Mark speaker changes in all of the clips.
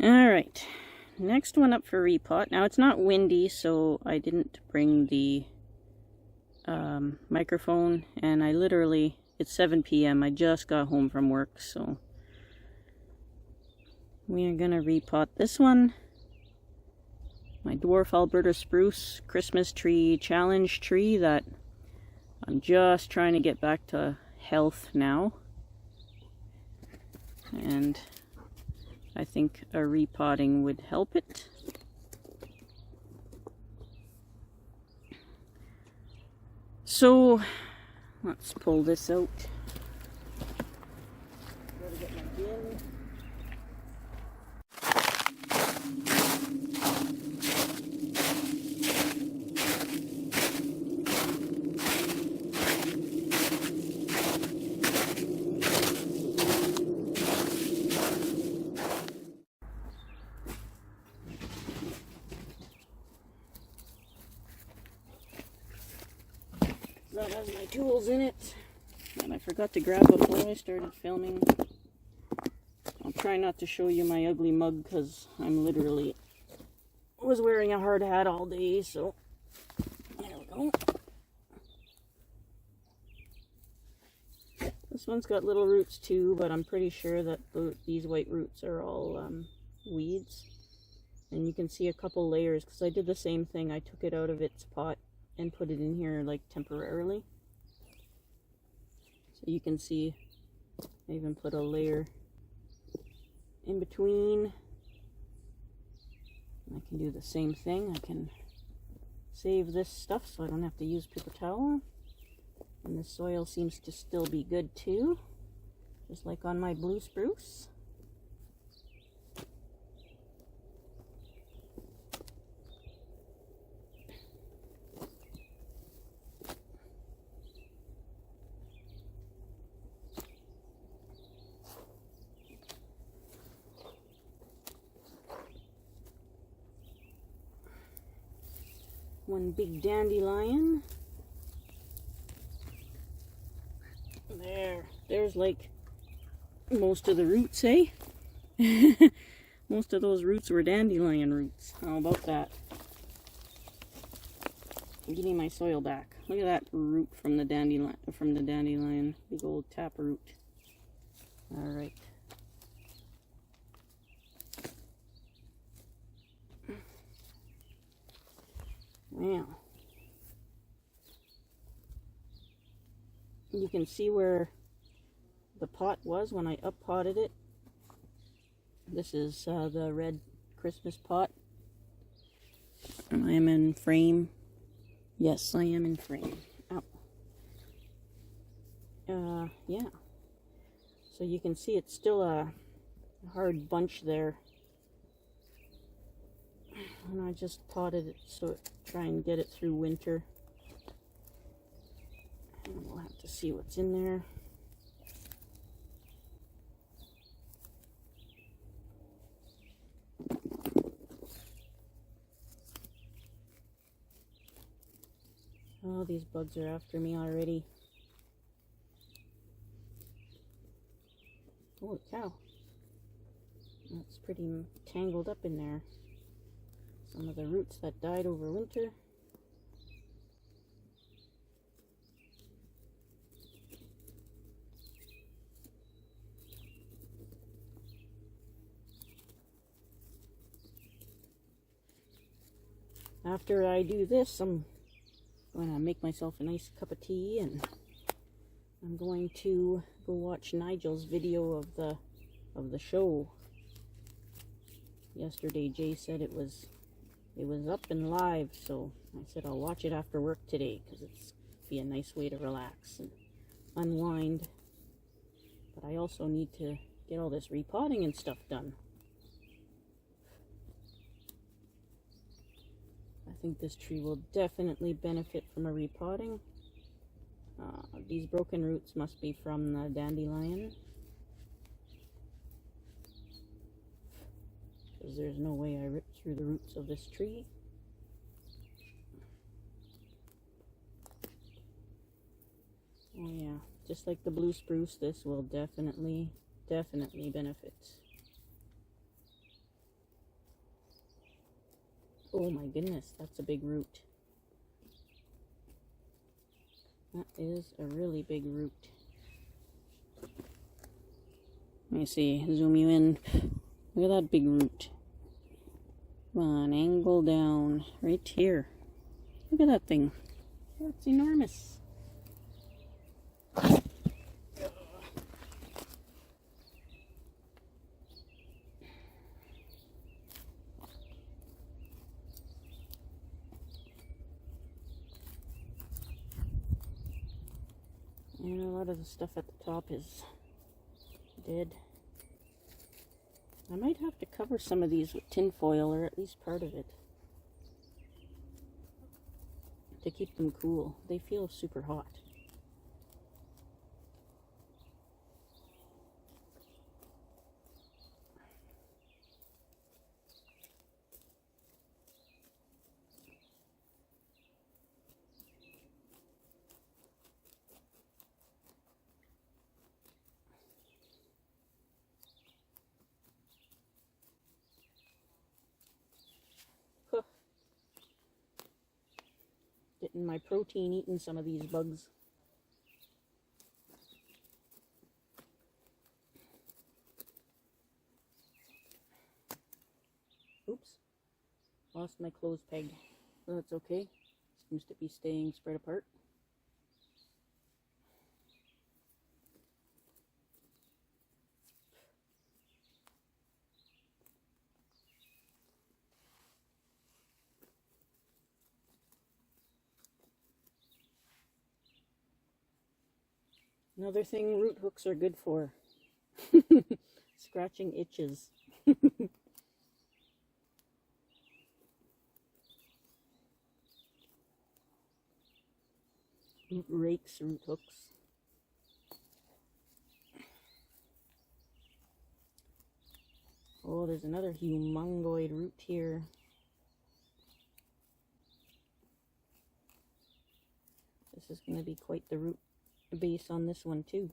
Speaker 1: Alright, next one up for repot. Now it's not windy, so I didn't bring the microphone, and it's 7 p.m. I just got home from work, so we are gonna repot this one. My Dwarf Alberta Spruce Christmas tree challenge tree that I'm just trying to get back to health now. And I think a repotting would help it. So let's pull this out. Gotta get my bin. That has my tools in it, and I forgot to grab before I started filming. I'll try not to show you my ugly mug because I'm literally was wearing a hard hat all day, so there we go. This one's got little roots too, but I'm pretty sure that these white roots are all weeds. And you can see a couple layers because I did the same thing. I took it out of its pot and put it in here like temporarily. So you can see I even put a layer in between. I can do the same thing. I can save this stuff so I don't have to use paper towel. And the soil seems to still be good too, just like on my blue spruce. One big dandelion. There's like most of the roots, eh? Most of those roots were dandelion roots. How about that? Give me my soil back. Look at that root from the dandelion. Big old tap root. All right. Now, you can see where the pot was when I up-potted it. This is the red Christmas pot. And I am in frame. Yes, I am in frame. Ow. Yeah. So you can see it's still a hard bunch there. And I just potted it so try and get it through winter. And we'll have to see what's in there. Oh, these bugs are after me already. Holy cow. That's pretty tangled up in there. Some of the roots that died over winter. After I do this, I'm going to make myself a nice cup of tea, and I'm going to go watch Nigel's video of the show. Yesterday Jay said it was up and live, so I said I'll watch it after work today because it's be a nice way to relax and unwind. But I also need to get all this repotting and stuff done. I think this tree will definitely benefit from a repotting. These broken roots must be from the dandelion, because there's no way I ripped through the roots of this tree. Oh yeah, just like the blue spruce, this will definitely benefit. Oh my goodness, that's a big root. That is a really big root. Let me see, zoom you in. Look at that big root. Come on, angle down. Right here. Look at that thing. That's enormous. And a lot of the stuff at the top is dead. I might have to cover some of these with tin foil, or at least part of it, to keep them cool. They feel super hot. Getting my protein eating some of these bugs. Oops. Lost my clothes peg. That's okay. Seems to be staying spread apart. Another thing root hooks are good for. Scratching itches. Root rakes, root hooks. Oh, there's another humongoid root here. This is going to be quite the root base on this one too.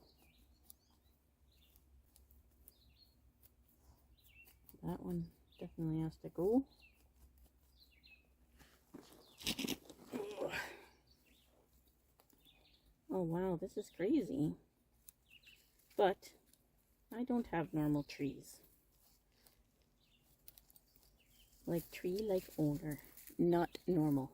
Speaker 1: That one definitely has to go. Oh wow, this is crazy. But I don't have normal trees. Like tree, like owner. Not normal.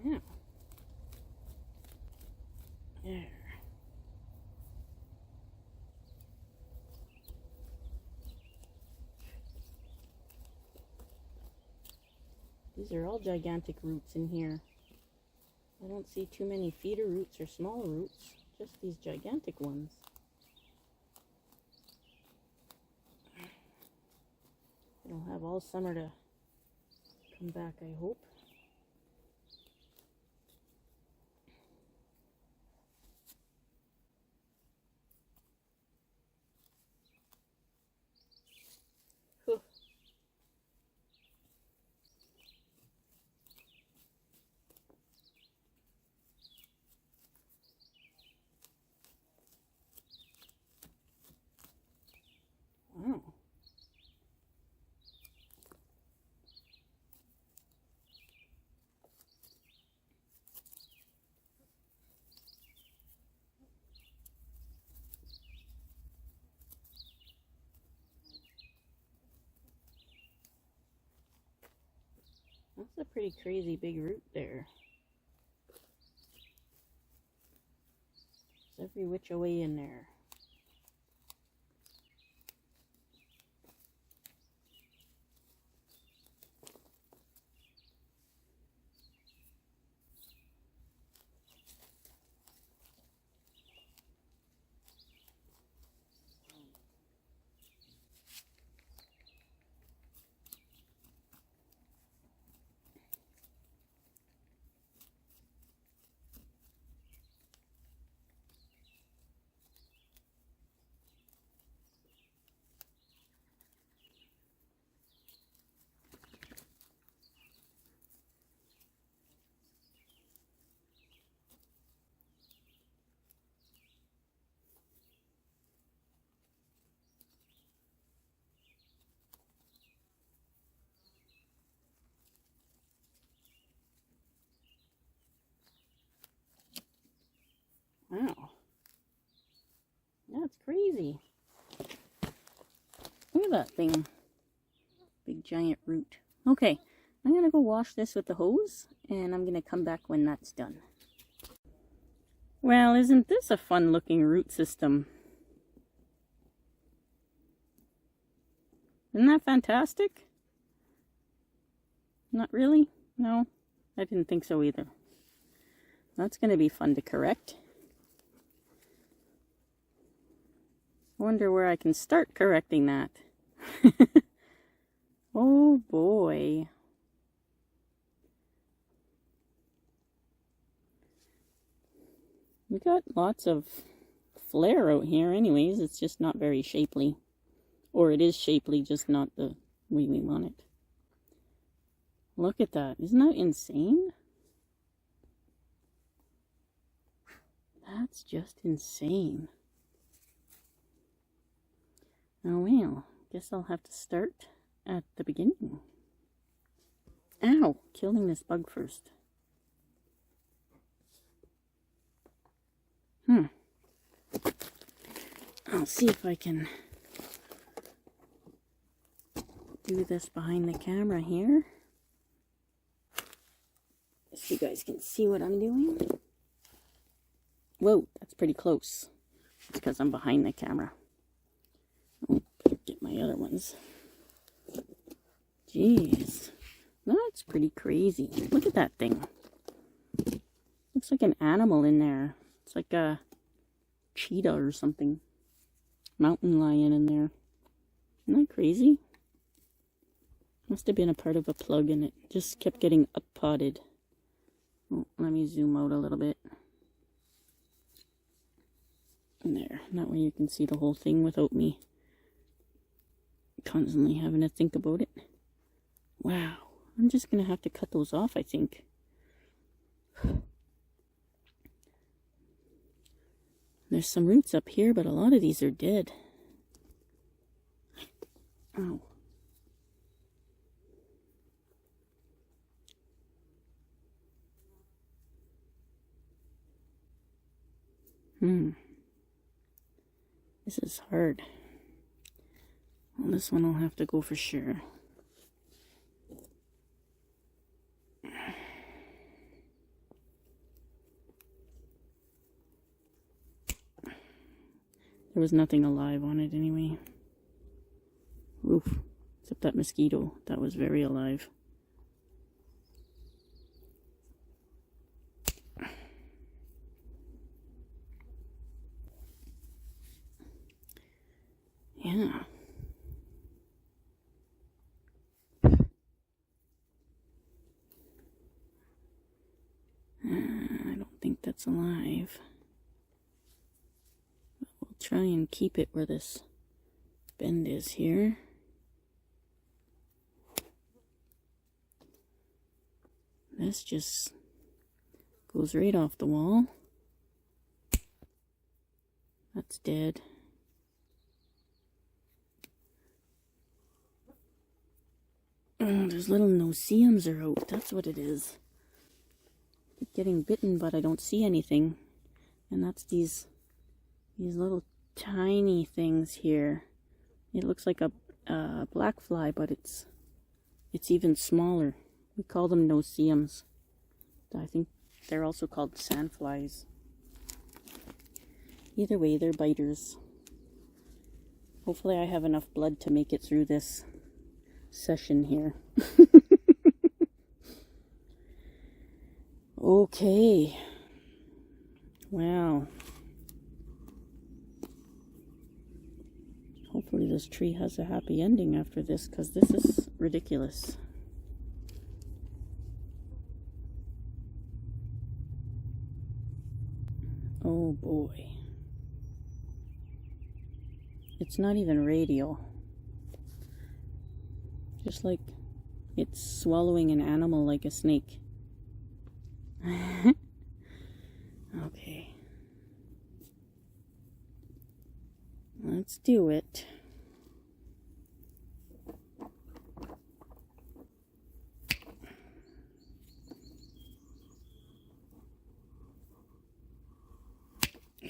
Speaker 1: Yeah. There. These are all gigantic roots in here. I don't see too many feeder roots or small roots, just these gigantic ones. It'll have all summer to come back, I hope. Huh. Wow. That's a pretty crazy big root there. It's every which way in there. Wow. That's crazy. Look at that thing. Big giant root. Okay, I'm going to go wash this with the hose, and I'm going to come back when that's done. Well, isn't this a fun looking root system? Isn't that fantastic? Not really? No, I didn't think so either. That's going to be fun to correct. I wonder where I can start correcting that. Oh boy. We got lots of flair out here anyways. It's just not very shapely. Or it is shapely, just not the way we want it. Look at that. Isn't that insane? That's just insane. Oh well, guess I'll have to start at the beginning. Ow! Killing this bug first. I'll see if I can do this behind the camera here. So you guys can see what I'm doing. Whoa, that's pretty close. It's because I'm behind the camera. Oh, get my other ones. Jeez, that's pretty crazy. Look at that thing. Looks like an animal in there. It's like a cheetah or something. Mountain lion in there. Isn't that crazy? Must have been a part of a plug and it just kept getting up-potted. Oh, let me zoom out a little bit. There, that way you can see the whole thing without me constantly having to think about it. Wow, I'm just going to have to cut those off, I think. There's some roots up here, but a lot of these are dead. Ow. This is hard. Well, this one will have to go for sure. There was nothing alive on it anyway. Oof. Except that mosquito. That was very alive. Yeah. I don't think that's alive. But we'll try and keep it where this bend is here. This just goes right off the wall. That's dead. Oh, those little no-see-ums are out. That's what it is. Keep getting bitten, but I don't see anything. And that's these little tiny things here. It looks like a black fly, but it's even smaller. We call them no-see-ums. I think they're also called sandflies. Either way, they're biters. Hopefully I have enough blood to make it through this session here. Okay. Wow. Hopefully this tree has a happy ending after this, because this is ridiculous. Oh boy. It's not even radial. Just like it's swallowing an animal like a snake. Okay. Let's do it.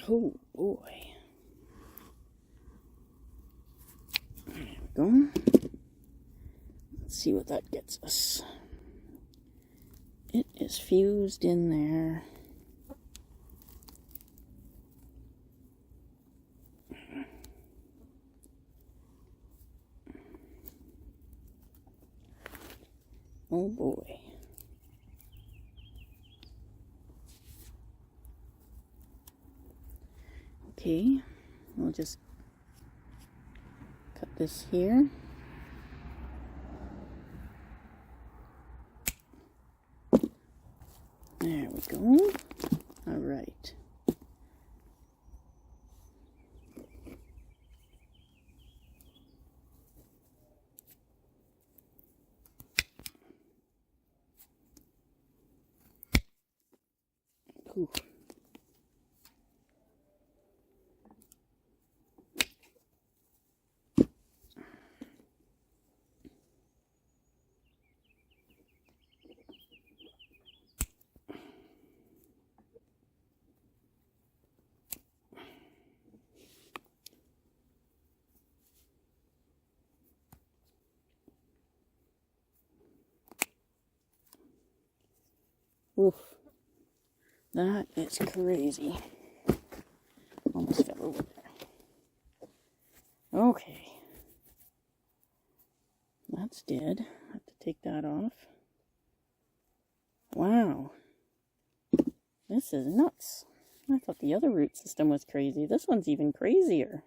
Speaker 1: Oh boy. There we go. Let's see what that gets us. It is fused in there. Oh boy. Okay, we'll just cut this here. There we go. All right. Ooh. Oof. That is crazy. Almost fell over there. Okay. That's dead. I have to take that off. Wow. This is nuts. I thought the other root system was crazy. This one's even crazier.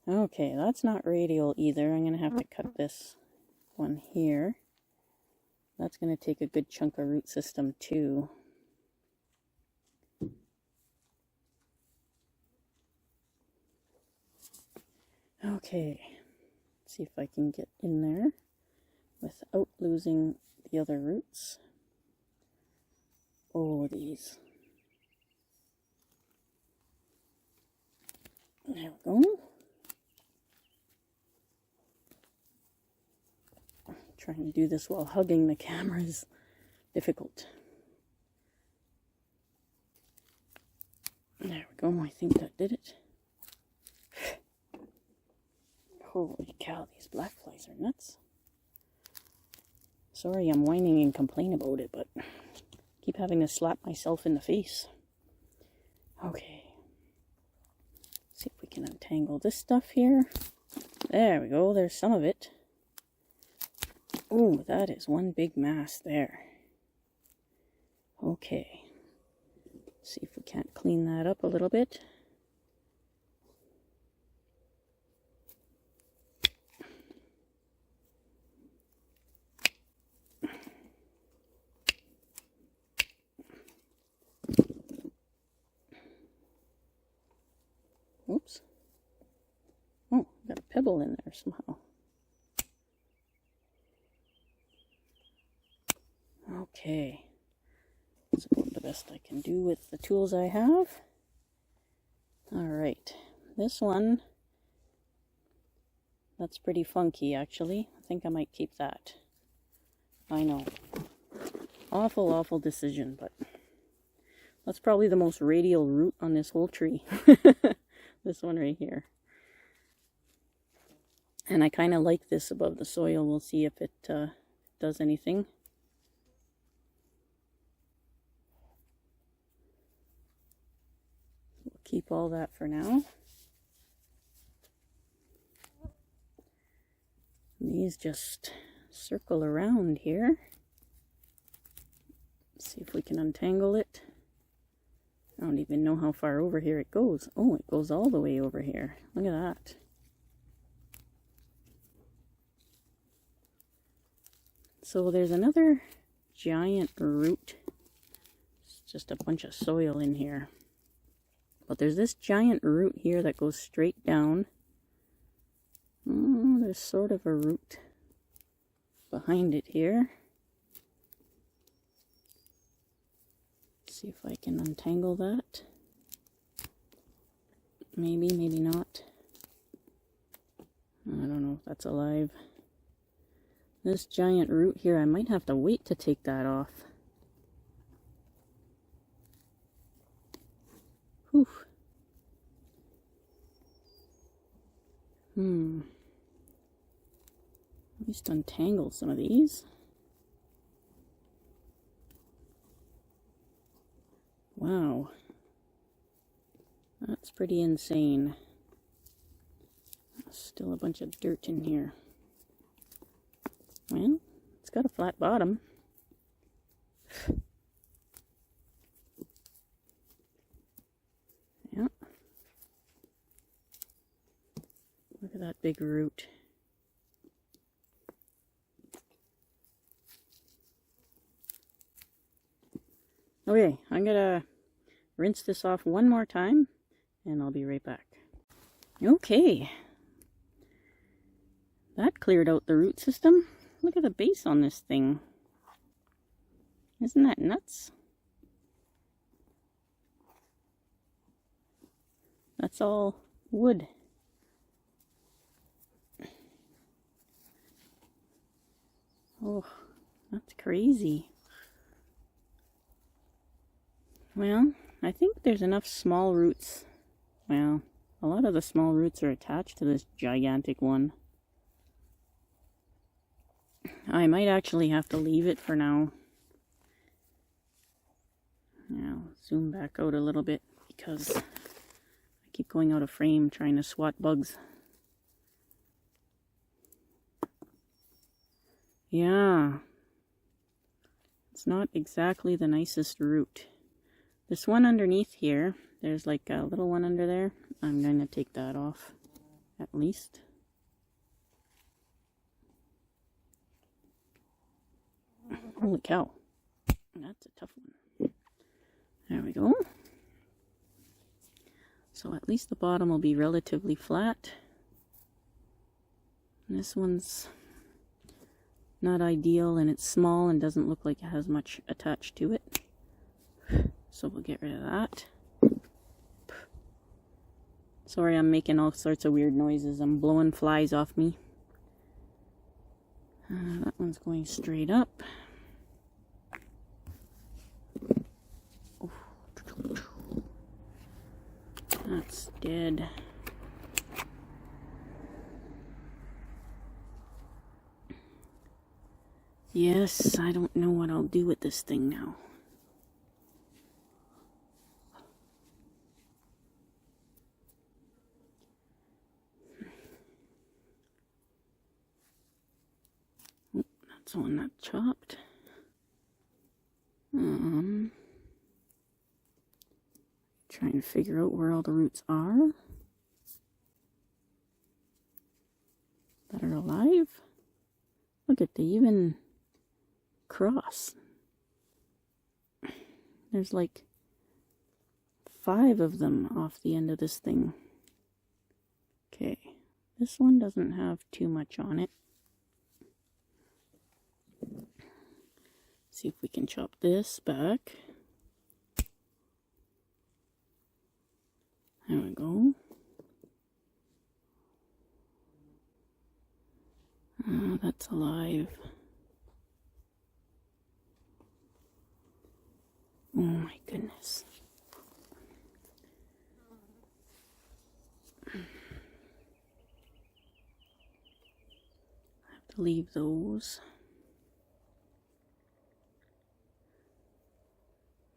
Speaker 1: Okay, that's not radial either. I'm going to have to cut this one here. That's going to take a good chunk of root system too. Okay, let's see if I can get in there without losing the other roots. Oh, these. There we go. Trying to do this while hugging the camera is difficult. There we go. I think that did it. Holy cow, these black flies are nuts. Sorry I'm whining and complaining about it, but I keep having to slap myself in the face. Okay. See if we can untangle this stuff here. There we go. There's some of it. Oh, that is one big mass there. Okay. See if we can't clean that up a little bit. Oops. Oh, got a pebble in there somehow. Okay, that's about the best I can do with the tools I have. Alright, this one, that's pretty funky actually. I think I might keep that. I know. Awful, awful decision, but that's probably the most radial root on this whole tree. This one right here. And I kind of like this above the soil. We'll see if it does anything. Keep all that for now. And these just circle around here. Let's see if we can untangle it. I don't even know how far over here it goes. Oh, it goes all the way over here. Look at that. So there's another giant root. It's just a bunch of soil in here. But there's this giant root here that goes straight down. Oh, there's sort of a root behind it here. Let's see if I can untangle that. Maybe, maybe not. I don't know if that's alive. This giant root here, I might have to wait to take that off. Whew. At least untangle some of these. Wow. That's pretty insane. Still a bunch of dirt in here. Well, it's got a flat bottom. Yeah. Look at that big root. Okay, I'm gonna rinse this off one more time and I'll be right back. Okay. That cleared out the root system. Look at the base on this thing. Isn't that nuts? That's all wood. Oh, that's crazy. Well, I think there's enough small roots. Well, a lot of the small roots are attached to this gigantic one. I might actually have to leave it for now. Now, zoom back out a little bit because I keep going out of frame trying to swat bugs. Yeah, it's not exactly the nicest root. This one underneath here, there's like a little one under there. I'm going to take that off, at least. Holy cow, that's a tough one. There we go. So at least the bottom will be relatively flat. And this one's not ideal and it's small and doesn't look like it has much attached to it. So we'll get rid of that. Sorry, I'm making all sorts of weird noises. I'm blowing flies off me. That one's going straight up. That's dead. Yes, I don't know what I'll do with this thing now. Oh, that's one that chopped. Trying to figure out where all the roots are that are alive. Look at, they even cross. There's like 5 of them off the end of this thing. Okay, this one doesn't have too much on it. See if we can chop this back. There we go. That's alive. Oh my goodness. I have to leave those.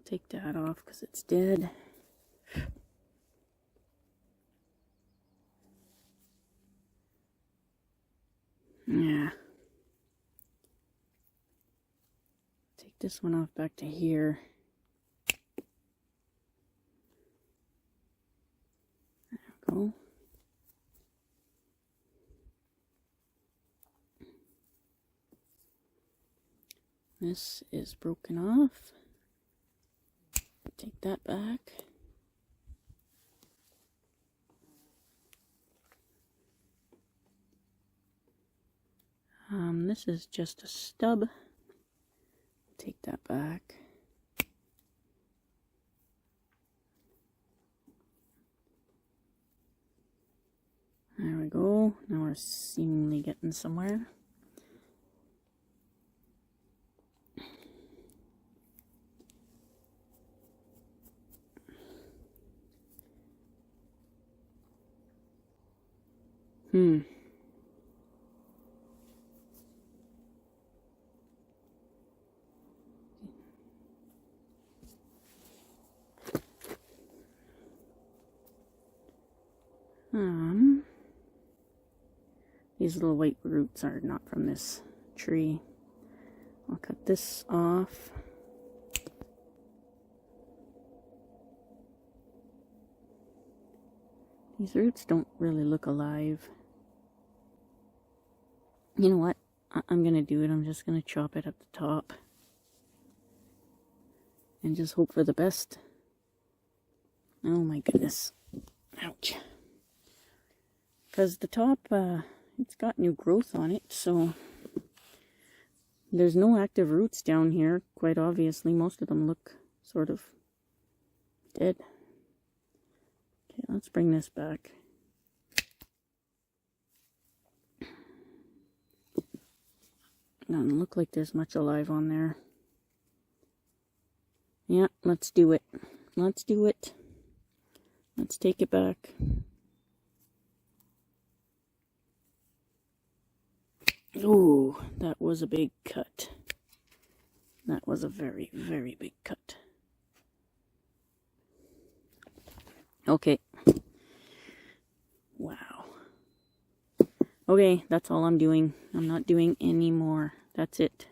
Speaker 1: Take that off because it's dead. Yeah. Take this one off back to here. There we go. This is broken off. Take that back. This is just a stub. Take that back. There we go. Now we're seemingly getting somewhere. These little white roots are not from this tree. I'll cut this off. These roots don't really look alive. You know what? I'm gonna do it. I'm just gonna chop it at the top. And just hope for the best. Oh my goodness. Ouch. Because the top, it's got new growth on it, so there's no active roots down here, quite obviously. Most of them look sort of dead. Okay, let's bring this back. Doesn't look like there's much alive on there. Yeah, let's do it. Let's do it. Let's take it back. Ooh, that was a big cut. That was a very, very big cut. Okay. Wow. Okay, that's all I'm doing. I'm not doing any more. That's it.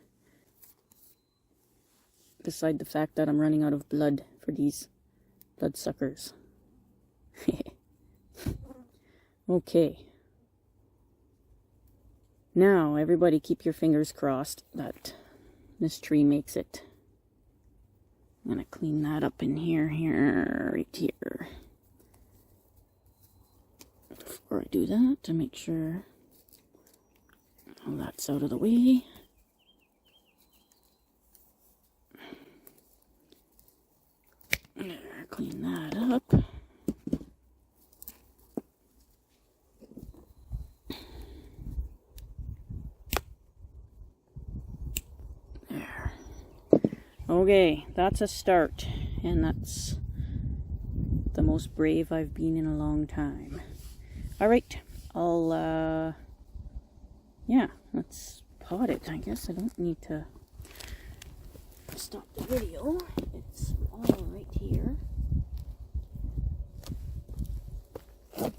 Speaker 1: Beside the fact that I'm running out of blood for these bloodsuckers. Okay. Now, everybody keep your fingers crossed that this tree makes it. I'm going to clean that up in here, right here. Before I do that, to make sure all that's out of the way. There, clean that up. There. Okay, that's a start, and that's the most brave I've been in a long time. Alright, yeah, let's pot it. I guess I don't need to stop the video. It's all right here. Put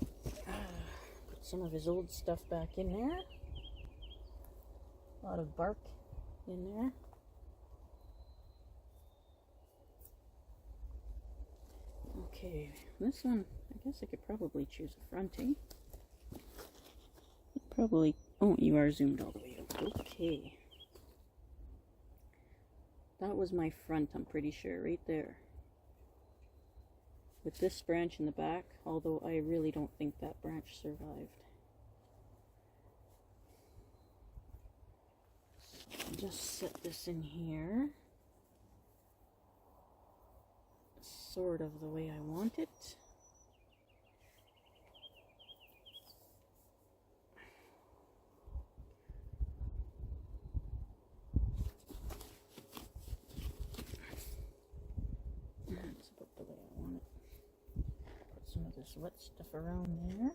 Speaker 1: some of his old stuff back in there. A lot of bark in there. Okay, this one, I guess I could probably choose a fronting. Probably, oh, you are zoomed all the way up. Okay. That was my front, I'm pretty sure, right there. With this branch in the back, although I really don't think that branch survived. I'll just set this in here. Sort of the way I want it. That's about the way I want it. Put some of this wet stuff around there.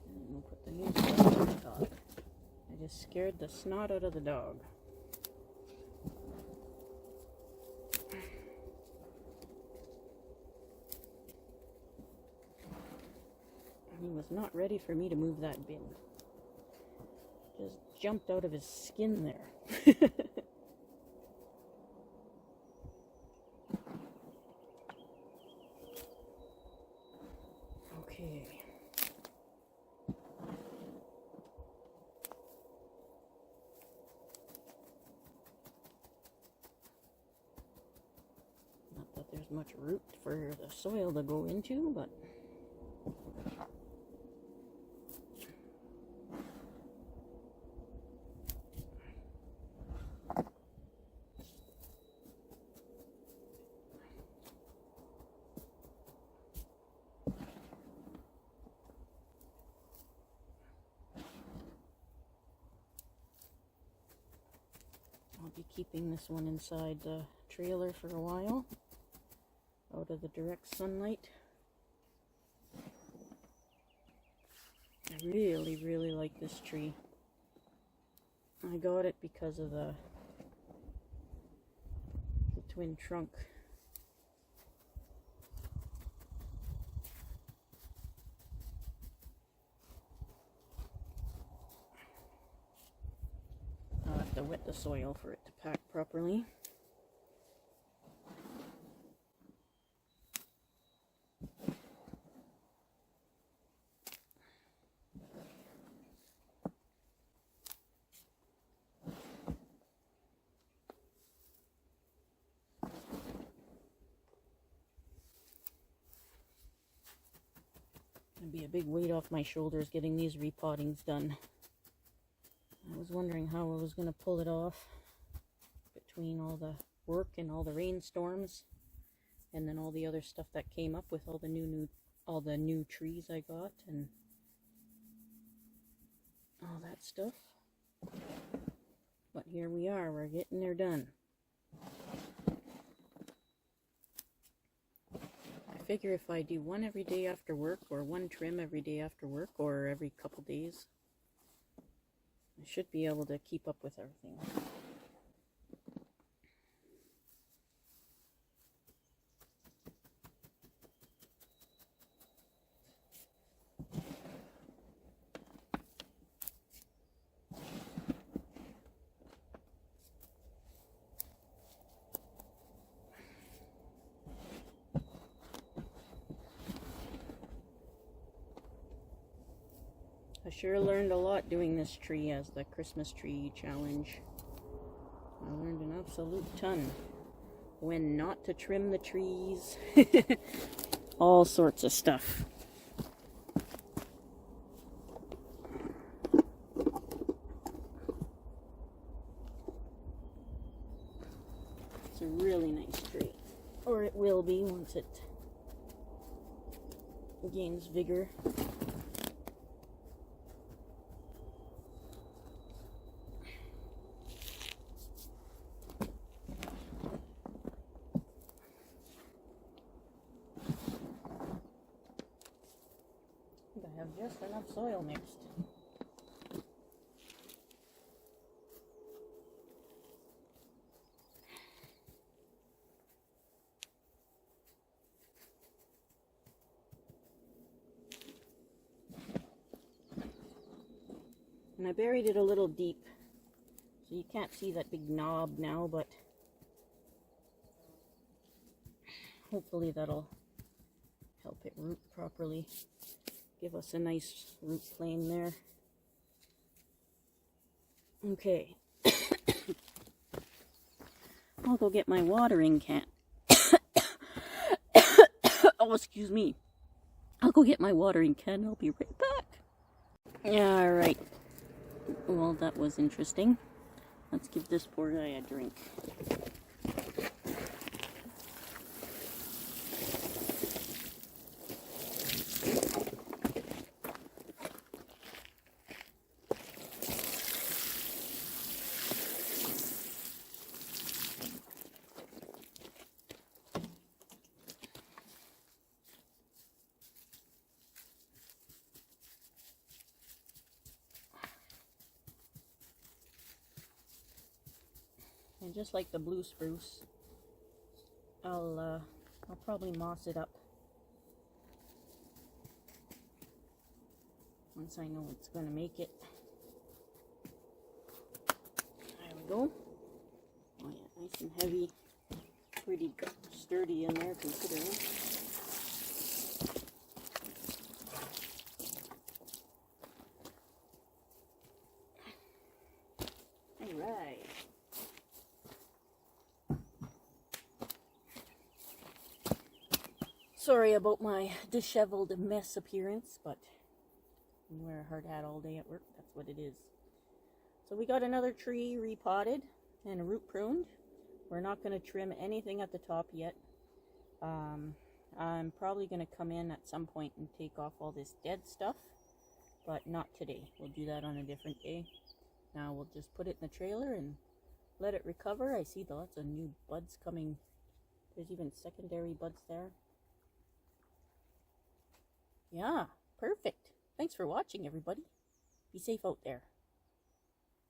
Speaker 1: And we'll put the new stuff on top. I just scared the snot out of the dog. He was not ready for me to move that bin. Just jumped out of his skin there. Okay. Not that there's much root for the soil to go into, but I'll be keeping this one inside the trailer for a while, out of the direct sunlight. really, really like this tree. I got it because of the twin trunk. I'll have to wet the soil for it to pack properly. It'd be a big weight off my shoulders getting these repottings done. I was wondering how I was going to pull it off between all the work and all the rainstorms, and then all the other stuff that came up with all the new trees I got and all that stuff. But here we are, we're getting there done. I figure if I do one every day after work, or one trim every day after work, or every couple days, I should be able to keep up with everything. I sure learned a lot doing this tree as the Christmas tree challenge. I learned an absolute ton. When not to trim the trees. All sorts of stuff. It's a really nice tree. Or it will be once it gains vigor. I have just enough soil mixed. And I buried it a little deep, so you can't see that big knob now, but hopefully that'll help it root properly. Give us a nice root plane there. Okay. I'll go get my watering can. Oh, excuse me. I'll go get my watering can. I'll be right back. Alright. Well, that was interesting. Let's give this poor guy a drink. And just like the blue spruce, I'll probably moss it up once I know it's going to make it. There we go. Oh yeah, nice and heavy, pretty sturdy in there considering. Alright. Sorry about my disheveled mess appearance, but you wear a hard hat all day at work, that's what it is. So we got another tree repotted and root pruned. We're not going to trim anything at the top yet. I'm probably going to come in at some point and take off all this dead stuff, but not today. We'll do that on a different day. Now we'll just put it in the trailer and let it recover. I see lots of new buds coming. There's even secondary buds there. Yeah, perfect. Thanks for watching, everybody. Be safe out there.